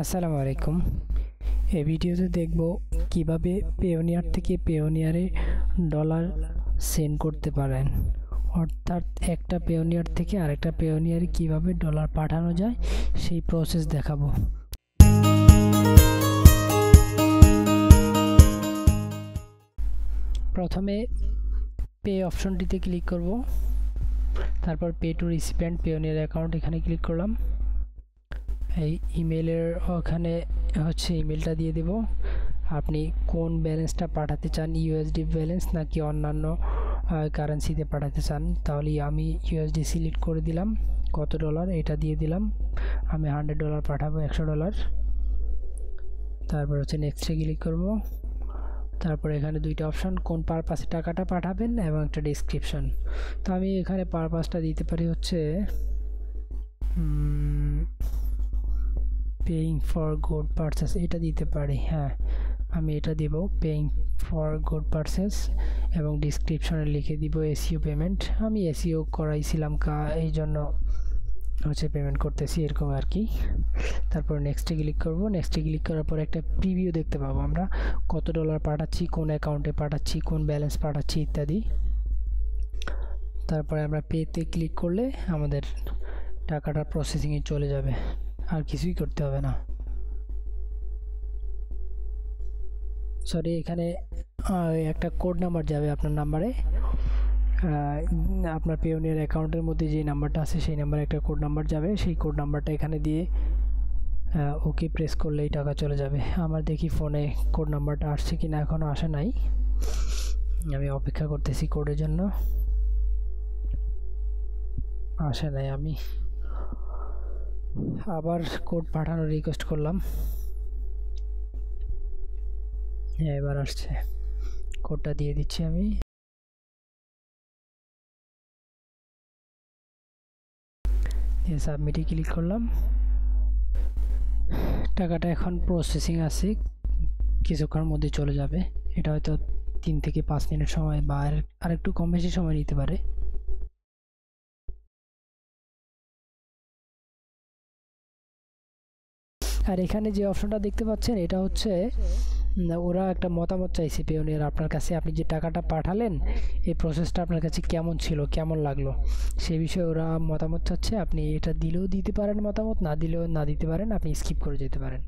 আসসালামু আলাইকুম। এই ভিডিওতে দেখব কিভাবে পেওনিয়ার থেকে পেওনিয়ারে ডলার সেন্ড করতে পারেন, অর্থাৎ একটা পেওনিয়ার থেকে আরেকটা পেওনিয়ারে কিভাবে ডলার পাঠানো যায় সেই প্রসেস দেখাবো। প্রথমে পে অপশনটিতে ক্লিক করব, তারপর pay to recipient Payoneer account এখানে ক্লিক করলাম। এই ইমেলের ওখানে ইমেলটা দিয়ে দেব। আপনি কোন ব্যালেন্সটা পাঠাতে চান, ইউএসডি ব্যালেন্স নাকি অন্যান্য কারেন্সিতে পাঠাতে চান, তাহলে আমি ইউএসডি সিলেক্ট করে দিলাম। কত ডলার এটা দিয়ে দিলাম, আমি $100 পাঠাবো, $100। তারপর নেক্সটে ক্লিক করব। তারপর এখানে দুইটা অপশন, কোন পারপাসে টাকাটা পাঠাবেন এবং একটা ডেসক্রিপশন। তো আমি এখানে পারপাসটা দিতে পারি পেইং ফর গুড পারচেস, এটা দিতে পারি। হ্যাঁ, আমি এটা দিব, পেইং ফর গুড পারচেস, এবং ডিসক্রিপশনে লিখে দিব এসইও পেমেন্ট। আমি এসইও করাইছিলাম এই জন্য পেমেন্ট করতেছি, এরকম আর কি। তারপর নেক্সটে ক্লিক করব। নেক্সটে ক্লিক করার পর একটা প্রিভিউ দেখতে পাবো, আমরা কত ডলার পাঠাচ্ছি, কোন অ্যাকাউন্টে পাঠাচ্ছি, কোন ব্যালেন্স পাঠাচ্ছি ইত্যাদি। তারপরে আমরা পেতে ক্লিক করলে আমাদের টাকাটা প্রসেসিংয়ে চলে যাবে, আর কিছুই করতে হবে না। সরি, এখানে একটা কোড নাম্বার যাবে আপনার নাম্বারে, আপনার পেওনিয়ার অ্যাকাউন্টের মধ্যে যে নাম্বারটা আছে সেই নাম্বারে একটা কোড নাম্বার যাবে। সেই কোড নাম্বারটা এখানে দিয়ে ওকে প্রেস করলেই টাকা চলে যাবে। আমার দেখি ফোনে কোড নাম্বারটা আসছে কিনা, এখনও আসে নাই, আমি অপেক্ষা করতেছি কোডের জন্য। আসে নাই, আমি আবার কোড পাঠানোর রিকোয়েস্ট করলাম। হ্যাঁ, এবার আসছে, কোডটা দিয়ে দিচ্ছি আমি। সাবমিটে ক্লিক করলাম। টাকাটা এখন প্রসেসিং আছে, কিছুক্ষণের মধ্যে চলে যাবে। এটা হয়তো 3 থেকে 5 মিনিট সময় বা আর একটু কম বেশি সময় নিতে পারে। আর এখানে যে অপশনটা দেখতে পাচ্ছেন, এটা ওরা একটা মতামত চাইছে পেওনিয়ার আপনার কাছে, আপনি যে টাকাটা পাঠালেন এই প্রসেসটা আপনার কাছে কেমন ছিল, কেমন লাগলো, সে বিষয়ে ওরা মতামত চাচ্ছে। আপনি এটা দিলেও দিতে পারেন মতামত, না দিলেও না দিতে পারেন, আপনি স্কিপ করে যেতে পারেন।